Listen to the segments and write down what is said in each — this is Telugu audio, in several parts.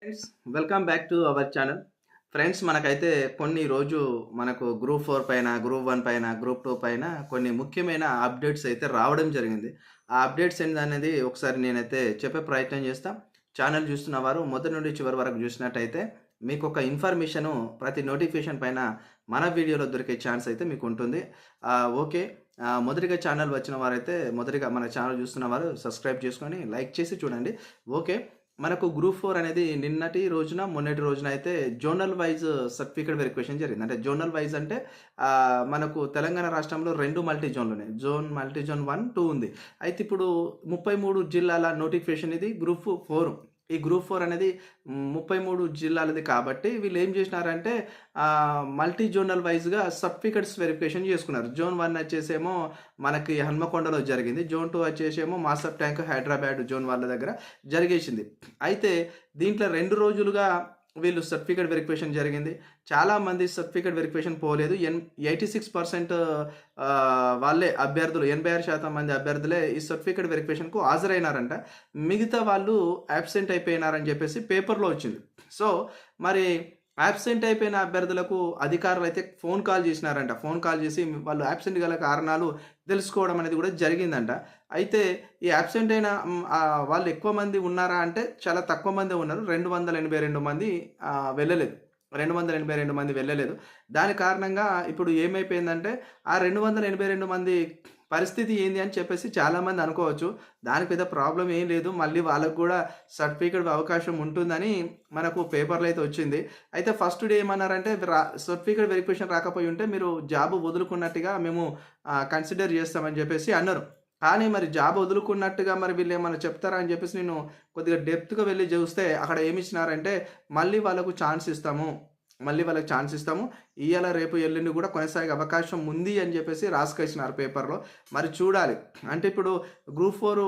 Friends, welcome back to our channel. Friends, మనకైతే కొన్ని రోజు మనకు గ్రూప్ 4 పైన, గ్రూప్ 1 పైన, గ్రూప్ 2 పైన కొన్ని ముఖ్యమైన అప్డేట్స్ అయితే రావడం జరిగింది. ఆ అప్డేట్స్ ఏందనేది ఒకసారి నేనైతే చెప్పే ప్రయత్నం చేస్తా. ఛానల్ చూస్తున్న వారు మొదటి నుండి చివరి వరకు చూసినట్టయితే మీకొక ఇన్ఫర్మేషను ప్రతి నోటిఫికేషన్ పైన మన వీడియోలో దొరికే ఛాన్స్ అయితే మీకుంటుంది. ఓకే. మొదటిగా ఛానల్ వచ్చిన వారైతే మొదటిగా మన ఛానల్ చూస్తున్న వారు సబ్స్క్రైబ్ చేసుకొని లైక్ చేసి చూడండి. ఓకే. మనకు గ్రూప్ 4 అనేది నిన్నటి రోజున, మొన్నటి రోజున అయితే జోనల్ వైస్ సర్టిఫికేట్ వెరిఫికేషన్ జరిగింది. అంటే జోనల్ వైస్ అంటే మనకు తెలంగాణ రాష్ట్రంలో 2 మల్టీ జోన్లున్నాయి. మల్టీ జోన్ 1, 2 ఉంది. అయితే ఇప్పుడు 33 జిల్లాల నోటిఫికేషన్ ఇది గ్రూప్ 4. ఈ గ్రూప్ 4 అనేది 33 జిల్లాలది కాబట్టి వీళ్ళు ఏం చేసినారంటే మల్టీ జోనల్ వైస్‌గా సర్టిఫికేట్స్ వెరిఫికేషన్ చేసుకున్నారు. జోన్ 1 వచ్చేసేమో మనకి హన్మకొండలో జరిగింది. జోన్ 2 వచ్చేసేమో మాసప్ ట్యాంక్ హైదరాబాద్ జోన్ వాళ్ళ దగ్గర జరిగేసింది. అయితే దీంట్లో 2 రోజులుగా వీళ్ళు సర్టిఫికేట్ వెరిఫికేషన్ జరిగింది. చాలామంది సర్టిఫికేట్ వెరిఫికేషన్ పోలేదు. 86% వాళ్ళే అభ్యర్థులు, 86% మంది అభ్యర్థులే ఈ సర్టిఫికేట్ వెరిఫికేషన్‌కు హాజరైనారంట. మిగతా వాళ్ళు అబ్సెంట్ అయిపోయినారని చెప్పేసి పేపర్‌లో వచ్చింది. సో, మరి అబ్సెంట్ అయిపోయిన అభ్యర్థులకు అధికారులైతే ఫోన్ కాల్ చేసినారంట. ఫోన్ కాల్ చేసి వాళ్ళు అబ్సెంట్ గల కారణాలు తెలుసుకోవడం అనేది కూడా జరిగిందంట. అయితే ఈ అబ్సెంట్ అయిన వాళ్ళు ఎక్కువ మంది ఉన్నారా అంటే చాలా తక్కువ మందే ఉన్నారు. 282 మంది వెళ్ళలేదు. 282 మంది వెళ్ళలేదు. దాని కారణంగా ఇప్పుడు ఏమైపోయిందంటే ఆ 282 మంది పరిస్థితి ఏంది అని చెప్పేసి చాలామంది అనుకోవచ్చు. దానికి పెద్ద ప్రాబ్లమ్ ఏం లేదు. మళ్ళీ వాళ్ళకి కూడా సర్టిఫికేట్ అవకాశం ఉంటుందని మనకు పేపర్‌లో అయితే వచ్చింది. అయితే ఫస్ట్ డే ఏమన్నారంటే సర్టిఫికేట్ వెరిఫికేషన్ రాకపోయి ఉంటే మీరు జాబ్ వదులుకున్నట్టుగా మేము కన్సిడర్ చేస్తామని చెప్పేసి అన్నారు. కానీ మరి జాబ్ వదులుకున్నట్టుగా మరి వీళ్ళేమన్నా చెప్తారా అని చెప్పేసి నేను కొద్దిగా డెప్త్‌గా వెళ్లి చూస్తే అక్కడ ఏమిచ్చినారంటే మళ్ళీ వాళ్ళకు ఛాన్స్ ఇస్తాము. మళ్ళీ వాళ్ళకి ఛాన్స్ ఇస్తాము. ఇయ్యాల, రేపు, ఎల్లుండి కూడా కొనసాగే అవకాశం ఉంది అని చెప్పేసి రాసుకొచ్చినారు పేపర్‌లో. మరి చూడాలి. అంటే ఇప్పుడు గ్రూప్ 4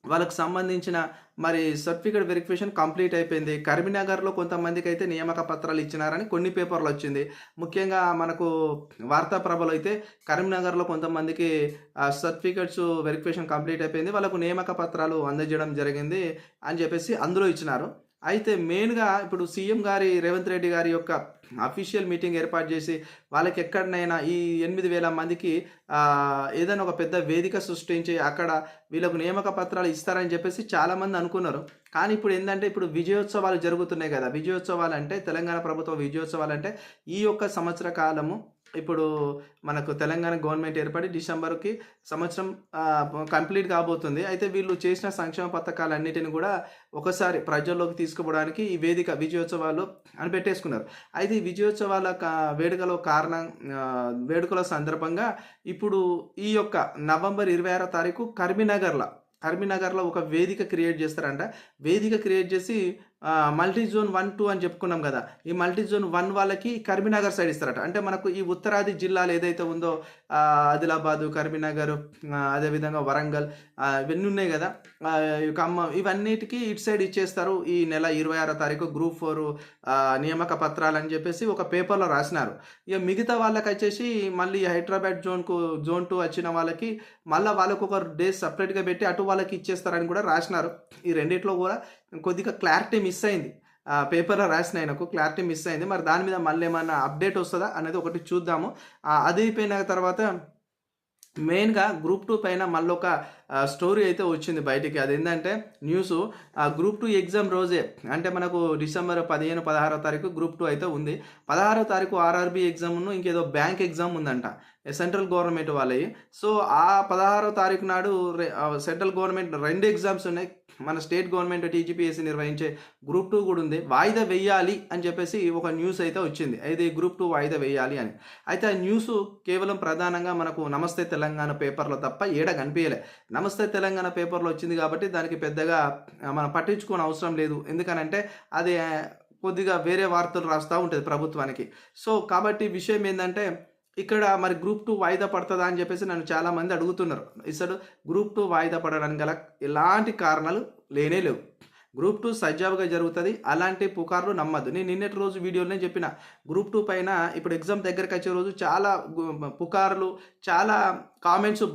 వాళ్ళకి సంబంధించిన మరి సర్టిఫికేట్ వెరిఫికేషన్ కంప్లీట్ అయిపోయింది. కరీంనగర్‌లో కొంతమందికైతే నియామక పత్రాలు ఇచ్చినారని కొన్ని పేపర్‌లో వచ్చింది. ముఖ్యంగా మనకు వార్తాప్రభలో అయితే కరీంనగర్‌లో కొంతమందికి సర్టిఫికేట్స్ వెరిఫికేషన్ కంప్లీట్ అయిపోయింది. వాళ్ళకు నియామక పత్రాలు అందజేయడం జరిగింది అని చెప్పేసి అందులో ఇచ్చినారు. అయితే మెయిన్‌గా ఇప్పుడు సీఎం గారి రేవంత్ రెడ్డి గారి యొక్క అఫీషియల్ మీటింగ్ ఏర్పాటు చేసి వాళ్ళకి ఎక్కడనైనా ఈ 8,000 మందికి ఏదైనా ఒక పెద్ద వేదిక సృష్టించి అక్కడ వీళ్ళకు నియామక పత్రాలు ఇస్తారని చెప్పేసి చాలామంది అనుకున్నారు. కానీ ఇప్పుడు ఏందంటే ఇప్పుడు విజయోత్సవాలు జరుగుతున్నాయి కదా! విజయోత్సవాలంటే తెలంగాణ ప్రభుత్వ విజయోత్సవాలంటే ఈ యొక్క సంవత్సర కాలము ఇప్పుడు మనకు తెలంగాణ గవర్నమెంట్ ఏర్పడి డిసెంబర్‌కి సంవత్సరం కంప్లీట్ కాబోతుంది. అయితే వీళ్ళు చేసిన సంక్షేమ పథకాలన్నిటిని కూడా ఒకసారి ప్రజల్లోకి తీసుకుపోవడానికి ఈ వేదిక విజయోత్సవాలు అని పెట్టేసుకున్నారు. అయితే ఈ విజయోత్సవాల వేడుకల సందర్భంగా ఇప్పుడు ఈ యొక్క నవంబర్ 26వ తారీఖు కరీంనగర్‌లో ఒక వేదిక క్రియేట్ చేస్తారంట. వేదిక క్రియేట్ చేసి మల్టీ జోన్ 1, 2 అని చెప్పుకున్నాం కదా! ఈ మల్టీ జోన్ 1 వాళ్ళకి కరీంనగర్ సైడ్ ఇస్తారట. అంటే మనకు ఈ ఉత్తరాది జిల్లాలు ఏదైతే ఉందో ఆదిలాబాదు, కరీంనగర్, అదేవిధంగా వరంగల్, ఇవన్నీ ఉన్నాయి కదా! ఖమ్మం, ఇవన్నిటికి ఇటు సైడ్ ఇచ్చేస్తారు. ఈ నెల 26వ తారీఖు గ్రూప్ 4 నియామక పత్రాలని చెప్పేసి ఒక పేపర్‌లో రాసినారు. ఇక మిగతా వాళ్ళకొచ్చేసి మళ్ళీ హైదరాబాద్ జోన్ 2 వచ్చిన వాళ్ళకి మళ్ళా వాళ్ళకొక డే సెపరేట్‌గా పెట్టి అటు వాళ్ళకి ఇచ్చేస్తారని కూడా రాసినారు. ఈ రెండిట్లో కూడా కొద్దిగా క్లారిటీ మిస్ అయింది. పేపర్‌లో రాసిన ఆయనకు క్లారిటీ మిస్ అయింది. మరి దాని మీద మళ్ళీ ఏమన్నా అప్డేట్ వస్తదా అనేది ఒకటి చూద్దాము. అది అయిపోయిన తర్వాత మెయిన్‌గా గ్రూప్ 2 పైన మళ్ళొక స్టోరీ అయితే వచ్చింది బయటికి. అదేంటంటే న్యూసు గ్రూప్ 2 ఎగ్జామ్ రోజే అంటే మనకు డిసెంబర్ 15, 16వ తారీఖు గ్రూప్ 2 అయితే ఉంది. 16వ తారీఖు ఆర్ఆర్‌బీ ఎగ్జామ్‌ను ఇంకేదో బ్యాంక్ ఎగ్జామ్ ఉందంట. సెంట్రల్ గవర్నమెంట్ వాళ్ళయి. సో, ఆ 16వ తారీఖు నాడు సెంట్రల్ గవర్నమెంట్ 2 ఎగ్జామ్స్ ఉన్నాయి. మన స్టేట్ గవర్నమెంట్ టీజీపీఎస్సీ నిర్వహించే గ్రూప్ 2 కూడా ఉంది. వాయిదా వేయాలి అని చెప్పేసి ఒక న్యూస్ అయితే వచ్చింది. అయితే గ్రూప్ 2 వాయిదా వేయాలి అని. అయితే ఆ న్యూసు కేవలం ప్రధానంగా మనకు నమస్తే తెలంగాణ పేపర్‌లో తప్ప ఏడ కనిపియలే. నమస్తే తెలంగాణ పేపర్‌లో వచ్చింది కాబట్టి దానికి పెద్దగా మనం పట్టించుకోని అవసరం లేదు. ఎందుకనంటే అది కొద్దిగా వేరే వార్తలు రాస్తా ఉంటది ప్రభుత్వానికి. సో, కాబట్టి విషయం ఏందంటే ఇక్కడ మరి గ్రూప్ 2 వాయిదా పడతదా అని చెప్పేసి నన్ను చాలామంది అడుగుతున్నారు. అసలు గ్రూప్ 2 వాయిదా పడడానికి గల ఎలాంటి కారణాలు లేనే లేవు. గ్రూప్ 2 సజావుగా జరుగుతది. అలాంటి పుకార్లు నమ్మద్దు. నేను నిన్నటి రోజు వీడియోలోనే చెప్పిన. గ్రూప్ 2 పైన ఇప్పుడు ఎగ్జామ్ దగ్గరకొచ్చే రోజు చాలా పుకార్లు, చాలా కామెంట్స్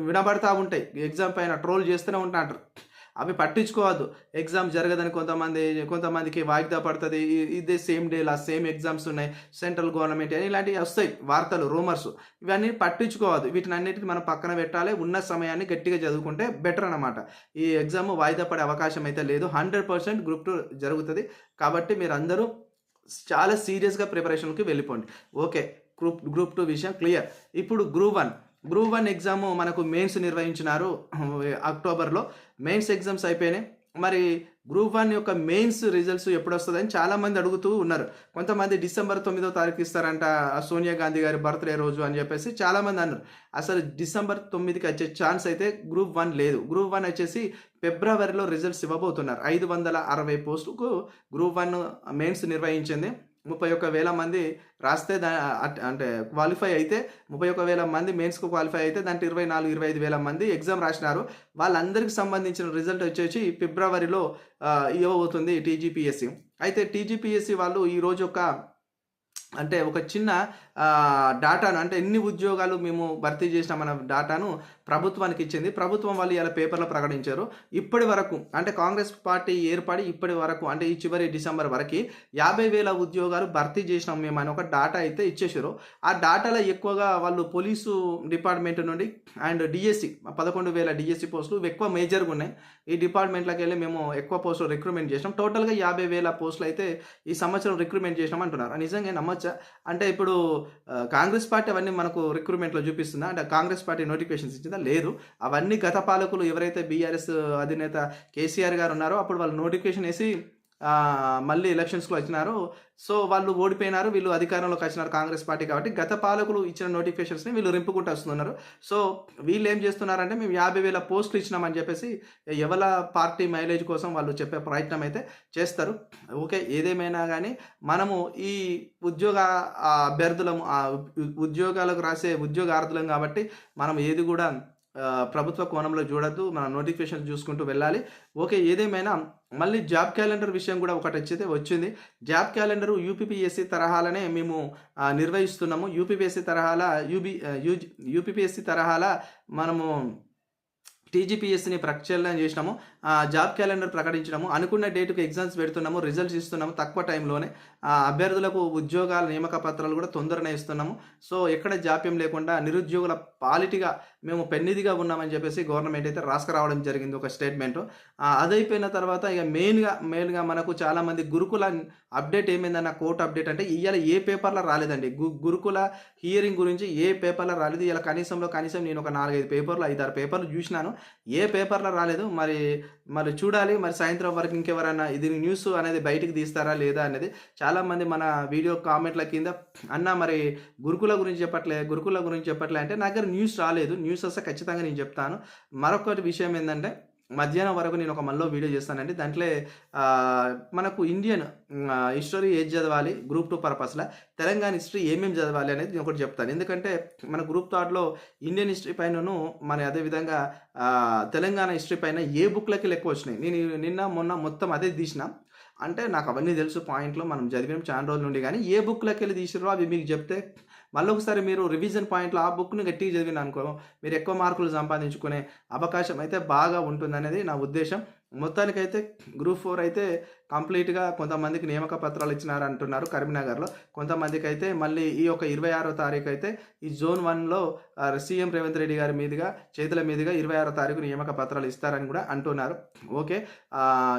వినబడతా ఉంటాయి. ఎగ్జామ్ పైన ట్రోల్ చేస్తూనే ఉంటాంటారు. అవి పట్టించుకోవద్దు. ఎగ్జామ్ జరగదని కొంతమందికి వాయిదా పడతది. ఇదే సేమ్ డేలా సేమ్ ఎగ్జామ్స్ ఉన్నాయి. సెంట్రల్ గవర్నమెంట్ అని ఇలాంటివి వస్తాయి వార్తలు, రూమర్స్. ఇవన్నీ పట్టించుకోవద్దు. వీటినన్నిటిని మనం పక్కన పెట్టాలి. ఉన్న సమయాన్ని గట్టిగా చదువుకుంటే బెటర్ అన్నమాట. ఈ ఎగ్జామ్ వాయిదా పడే అవకాశం అయితే లేదు. 100% గ్రూప్ 2 జరుగుతది. కాబట్టి మీరందరూ చాలా సీరియస్‌గా ప్రిపరేషన్‌కి వెళ్ళిపోండి. ఓకే. గ్రూప్ 2 విషయం క్లియర్. ఇప్పుడు గ్రూప్ 1 ఎగ్జామ్ మనకు మెయిన్స్ నిర్వహించినారు అక్టోబర్‌లో. మెయిన్స్ ఎగ్జామ్స్ అయిపోయినాయి. మరి గ్రూప్ 1 యొక్క మెయిన్స్ రిజల్ట్స్ ఎప్పుడొస్తదని చాలామంది అడుగుతూ ఉన్నారు. కొంతమంది డిసెంబర్ 9వ తారీఖు ఇస్తారంట, సోనియా గాంధీ గారి బర్త్‌డే రోజు అని చెప్పేసి చాలామంది అన్నారు. అసలు డిసెంబర్ 9కి వచ్చే ఛాన్స్ అయితే గ్రూప్ 1 లేదు. గ్రూప్ 1 వచ్చేసి ఫిబ్రవరిలో రిజల్ట్స్ ఇవ్వబోతున్నారు. 560 పోస్టులకు గ్రూప్ 1 మెయిన్స్ నిర్వహించింది. 31,000 మంది రాస్తే అంటే క్వాలిఫై అయితే 31,000 మంది మెయిన్స్‌కు క్వాలిఫై అయితే దాంట్లో 24, 25,000 మంది ఎగ్జామ్ రాసినారు. వాళ్ళందరికి సంబంధించిన రిజల్ట్ వచ్చేసి ఫిబ్రవరిలో ఇవ్వబోతుంది టీజీపీఎస్సీ. అయితే టీజీపీఎస్సీ వాళ్ళు ఈరోజు ఒక చిన్న డాటాను, అంటే ఎన్ని ఉద్యోగాలు మేము భర్తీ చేసినామన్న డాటాను ప్రభుత్వానికి ఇచ్చింది. ప్రభుత్వం వాళ్ళు ఇలా పేపర్లో ప్రకటించారు. ఇప్పటి వరకు అంటే కాంగ్రెస్ పార్టీ ఏర్పడి ఇప్పటి వరకు అంటే ఈ చివరి డిసెంబర్ వరకు 50,000 ఉద్యోగాలు భర్తీ చేసినాం మేము అని ఒక డాటా అయితే ఇచ్చేసారు. ఆ డాటాలో ఎక్కువగా వాళ్ళు పోలీసు డిపార్ట్మెంట్ నుండి అండ్ డిఎస్సి 11,000 డిఎస్సి పోస్టులు ఎక్కువ మేజర్గా ఉన్నాయి. ఈ డిపార్ట్మెంట్లోకి వెళ్ళి మేము ఎక్కువ పోస్టులు రిక్రూట్మెంట్ చేసినాం. టోటల్గా 50,000 పోస్టులు అయితే ఈ సంవత్సరం రిక్రూట్మెంట్ చేసినాం అంటున్నారు. నిజంగా నమ్మచ్చా? అంటే ఇప్పుడు కాంగ్రెస్ పార్టీ అవన్నీ మనకు రిక్రూట్మెంట్లో చూపిస్తుందా? అంటే కాంగ్రెస్ పార్టీ నోటిఫికేషన్స్ ఇచ్చిందా? లేదు. అవన్నీ గత పాలకులు ఎవరైతే బీఆర్ఎస్ అధినేత కేసీఆర్ గారు ఉన్నారో అప్పుడు వాళ్ళు నోటిఫికేషన్ వేసి మళ్ళీ ఎలక్షన్స్‌లో వచ్చినారు. సో, వాళ్ళు ఓడిపోయినారు. వీళ్ళు అధికారంలోకి వచ్చినారు కాంగ్రెస్ పార్టీ కాబట్టి గత పాలకులు ఇచ్చిన నోటిఫికేషన్స్‌ని వీళ్ళు రింపుకుంటూ వస్తున్నారు. సో, వీళ్ళు ఏం చేస్తున్నారంటే మేము 50,000 పోస్టులు ఇచ్చినామని చెప్పేసి ఎవల పార్టీ మైలేజ్ కోసం వాళ్ళు చెప్పే ప్రయత్నం అయితే చేస్తారు. ఓకే. ఏదేమైనా గానీ మనము ఈ ఉద్యోగ అభ్యర్థులము ఉద్యోగాలకు రాసే ఉద్యోగార్థులం కాబట్టి మనం ఏది కూడా ప్రభుత్వ కోణంలో చూడొద్దు. మన నోటిఫికేషన్ చూసుకుంటూ వెళ్ళాలి. ఓకే. ఏదేమైనా మళ్ళీ జాబ్ క్యాలెండర్ విషయం కూడా ఒకటైతే వచ్చింది. జాబ్ క్యాలెండరు యూపీపీఎస్సీ తరహాలనే మేము నిర్వహిస్తున్నాము. యూపీపీఎస్సీ తరహాల మనము టీజీపీఎస్సీని ప్రక్షాళన చేసినాము. జాబ్ క్యాలెండర్ ప్రకటించినాము. అనుకున్న డేటుకు ఎగ్జామ్స్ పెడుతున్నాము. రిజల్ట్స్ ఇస్తున్నాము తక్కువ టైంలోనే. అభ్యర్థులకు ఉద్యోగాల నియామక పత్రాలు కూడా తొందరనే ఇస్తున్నాము. సో, ఎక్కడ జాప్యం లేకుండా నిరుద్యోగుల పాలిటిగా మేము పెన్నిదిగా ఉన్నామని చెప్పేసి గవర్నమెంట్ అయితే రాసుకురావడం జరిగింది ఒక స్టేట్మెంటు. అదైపోయిన తర్వాత ఇక మెయిన్గా మనకు చాలామంది గురుకుల అప్డేట్ ఏమైందన్న కోర్టు అప్డేట్ అంటే ఇవాళ ఏ పేపర్లో రాలేదండి. గురుకుల హియరింగ్ గురించి ఏ పేపర్లో రాలేదు. ఇలా కనీసం నేను ఒక 4, 5 పేపర్లు 5, 6 పేపర్లు చూసినాను. ఏ పేపర్లో రాలేదు. మరి చూడాలి. మరి సాయంత్రం వరకు ఇంకెవరైనా ఇది న్యూస్ అనేది బయటికి తీస్తారా లేదా అనేది. చాలామంది మన వీడియో కామెంట్ల కింద అన్న మరి గురుకుల గురించి చెప్పట్లే అంటే నా దగ్గర న్యూస్ రాలేదు. న్యూస్ వస్తే ఖచ్చితంగా నేను చెప్తాను. మరొకటి విషయం ఏంటంటే మధ్యాహ్నం వరకు నేను ఒక మళ్ళీ వీడియో చేస్తానండి. దాంట్లో మనకు ఇండియన్ హిస్టరీ ఏది చదవాలి గ్రూప్ 2 పర్పస్లో, తెలంగాణ హిస్టరీ ఏమేమి చదవాలి అనేది నేను ఒకటి చెప్తాను. ఎందుకంటే మన గ్రూప్ 3లో ఇండియన్ హిస్టరీ పైనను అదేవిధంగా తెలంగాణ హిస్టరీ పైన ఏ బుక్లకి ఎక్కువ వచ్చినాయి. నేను నిన్న మొన్న మొత్తం అదే తీసిన. అంటే నాకు అవన్నీ తెలుసు పాయింట్లు, మనం చదివినాం చాలా రోజుల నుండి. కానీ ఏ బుక్లోకి వెళ్ళి తీసిరో అవి మీకు చెప్తే మళ్ళీ ఒకసారి మీరు రివిజన్ పాయింట్లో ఆ బుక్ని గట్టిగా చదివిన అనుకో మీరు ఎక్కువ మార్కులు సంపాదించుకునే అవకాశం అయితే బాగా ఉంటుందనేది నా ఉద్దేశం. మొత్తానికైతే గ్రూప్ 4 అయితే కంప్లీట్గా కొంతమందికి నియామక పత్రాలు ఇచ్చినారు అంటున్నారు కరీంనగర్లో. కొంతమందికి అయితే మళ్ళీ ఈ యొక్క 26వ తారీఖు అయితే ఈ జోన్ 1లో సీఎం రేవంత్ రెడ్డి గారి చేతుల మీదుగా 26వ తారీఖు నియామక పత్రాలు ఇస్తారని కూడా అంటున్నారు. ఓకే.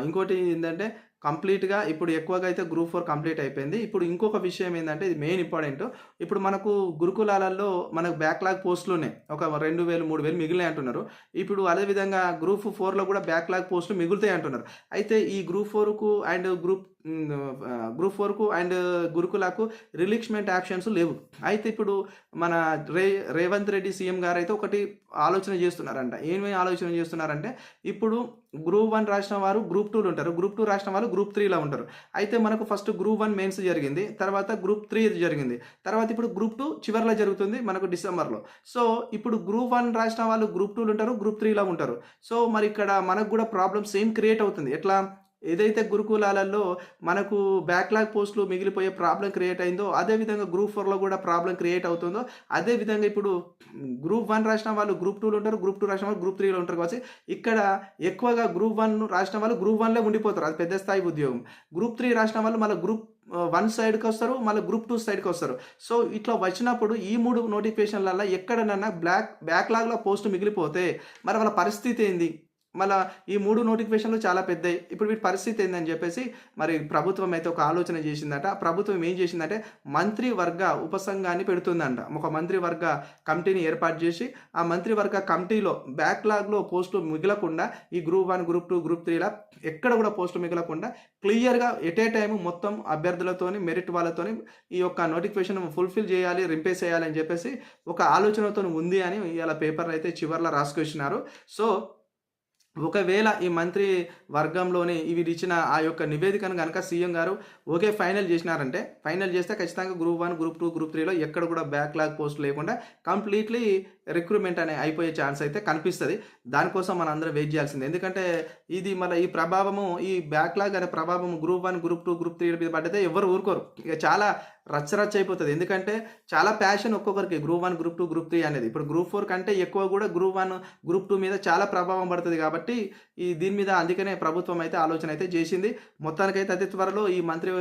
ఇంకోటి ఏంటంటే కంప్లీట్గా ఇప్పుడు ఎక్కువగా అయితే గ్రూప్ 4 కంప్లీట్ అయిపోయింది. ఇప్పుడు ఇంకొక విషయం ఏంటంటే ఇది మెయిన్ ఇంపార్టెంట్. ఇప్పుడు మనకు గురుకులాలలో మనకు బ్యాక్లాగ్ పోస్టులు ఉన్నాయి. ఒక 2,000, 3,000 మిగిలినాయి అంటున్నారు. ఇప్పుడు అదేవిధంగా గ్రూప్ 4లో కూడా బ్యాక్లాగ్ పోస్టులు మిగులుతాయి అంటున్నారు. అయితే ఈ గ్రూప్ 4కు అండ్ గ్రూప్ 4కు అండ్ గురుకులకు రిలీక్స్మెంట్ యాక్షన్స్ లేవు. అయితే ఇప్పుడు మన రేవంత్ రెడ్డి సీఎం గారు అయితే ఒకటి ఆలోచన చేస్తున్నారంట. ఏమేమి ఆలోచన చేస్తున్నారంటే ఇప్పుడు గ్రూప్ 1 రాసిన వారు గ్రూప్ 2లో ఉంటారు. గ్రూప్ 2 రాసిన వాళ్ళు గ్రూప్ 3లో ఉంటారు. అయితే మనకు ఫస్ట్ గ్రూప్ 1 మెయిన్స్ జరిగింది. తర్వాత గ్రూప్ 3 జరిగింది. తర్వాత ఇప్పుడు గ్రూప్ 2 చివరిలో జరుగుతుంది మనకు డిసెంబర్లో. సో, ఇప్పుడు గ్రూప్ 1 రాసిన వాళ్ళు గ్రూప్ 2లో ఉంటారు, గ్రూప్ 3లో ఉంటారు. సో, మరి ఇక్కడ మనకు కూడా ప్రాబ్లమ్ సేమ్ క్రియేట్ అవుతుంది. ఎట్లా ఏదైతే గురుకులాలలో మనకు బ్యాక్‌లాగ్ పోస్ట్‌లు మిగిలిపోయే ప్రాబ్లమ్ క్రియేట్ అయిందో, అదే విధంగా గ్రూప్ 4లో కూడా ప్రాబ్లమ్ క్రియేట్ అవుతుందో, అదే విధంగా ఇప్పుడు గ్రూప్ 1 రాసిన వాళ్ళు గ్రూప్ 2లో ఉంటారు. గ్రూప్ 2 రాసిన వాళ్ళు గ్రూప్ 3లో ఉంటారు కాబట్టి, ఇక్కడ ఎక్కువగా గ్రూప్ 1 రాసిన వాళ్ళు గ్రూప్ 1లో ఉండిపోతారు. అది పెద్ద స్థాయి ఉద్యోగం. గ్రూప్ 3 రాసిన వాళ్ళు మళ్ళా గ్రూప్ 1 సైడ్‌కొస్తారు. మళ్ళా గ్రూప్ 2 సైడ్‌కొస్తారు. సో, ఇట్లా వచ్చినప్పుడు ఈ 3 నోటిఫికేషన్‌లల్ల ఎక్కడనన్నా బ్యాక్‌లాగ్‌లో పోస్ట్ మిగిలిపోతే మరి వాళ్ళ పరిస్థితి ఏంది? మళ్ళా ఈ 3 నోటిఫికేషన్‌లు చాలా పెద్దయి. ఇప్పుడు వీటి పరిస్థితి ఏందని జెప్పేసి మరి ప్రభుత్వం అయితే ఒక ఆలోచన జేసిందట. ప్రభుత్వం ఏం జేసిందంటే మంత్రివర్గ ఉపసంఘాన్ని పెడుతుందంట. ఒక మంత్రివర్గ కమిటీని ఏర్పాటు జేసి, ఆ మంత్రివర్గ కమిటీలో బ్యాక్‌లాగ్‌లో పోస్టులు మిగలకుండా ఈ గ్రూప్ 1, గ్రూప్ 2, గ్రూప్ 3ల ఎక్కడ గూడా పోస్టులు మిగలకుండా క్లియర్‌గా ఎట్ ఏ టైమ్ మొత్తం అభ్యర్థులతోని, మెరిట్ వాళ్ళతోని ఈ యొక్క నోటిఫికేషన్ ఫుల్‌ఫిల్ జేయాలి, రింపేస్ చేయాలి అని జెప్పేసి ఒక ఆలోచనతోని ఉంది అని ఇయాల పేపర్‌లో అయితే చివర్ల రాసుకొచ్చినారు. సో, ఒకవేళ ఈ మంత్రి వర్గంలోని వీరిచ్చిన ఆ యొక్క నివేదికను గనక సీఎం గారు ఓకే ఫైనల్ చేసినారంటే, ఫైనల్ చేస్తే ఖచ్చితంగా గ్రూప్ 1, గ్రూప్ 2, గ్రూప్ 3లో ఎక్కడ కూడా బ్యాక్‌లాగ్ పోస్ట్ లేకుండా కంప్లీట్‌లీ రిక్రూట్‌మెంట్ అయ్యిపోయే ఛాన్స్ అయితే కనిపిస్తది. దానికోసం మనందరం వెయిట్ చేయాల్సిందే. ఎందుకంటే ఇది మళ్ళా ఈ ప్రభావము ఈ బ్యాక్‌లాగ్ అనే ప్రభావం గ్రూప్ 1, గ్రూప్ 2, గ్రూప్ 3 మీద పడితే ఎవ్వరు ఊరుకోరు. ఇక చాలా రచ్చ రచ్చ అయిపోతది. ఎందుకంటే చాలా ప్యాషన్ ఒక్కొక్కరికి గ్రూప్ 1, గ్రూప్ 2, గ్రూప్ 3 అనేది. ఇప్పుడు గ్రూప్ 4 కంటే ఎక్కువ కూడా గ్రూప్ 1, గ్రూప్ 2 మీద చాలా ప్రభావం పడతది కాబట్టి దీని మీద అందుకనే ప్రభుత్వం అయితే ఆలోచన అయితే చేసింది. మొత్తానికైతే అతి త్వరలో ఈ మంత్రి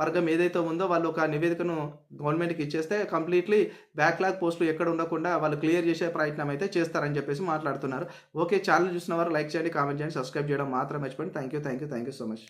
వర్గం ఏదైతే ఉందో వాళ్ళు ఒక నివేదికను గవర్నమెంట్‌కి ఇచ్చేస్తే కంప్లీట్‌లీ బ్యాక్‌లాగ్ పోస్టులు ఎక్కడ ఉండకుండా వాళ్ళు క్లియర్ చేసే ప్రయత్నం అయితే చేస్తారని చెప్పేసి మాట్లాడుతున్నారు. ఓకే. ఛానెల్ చూసిన వారు లైక్ చేయండి, కామెంట్ చేయండి, సబ్స్క్రైబ్ చేయడం మాత్రం మర్చిపోండి. Thank you so much.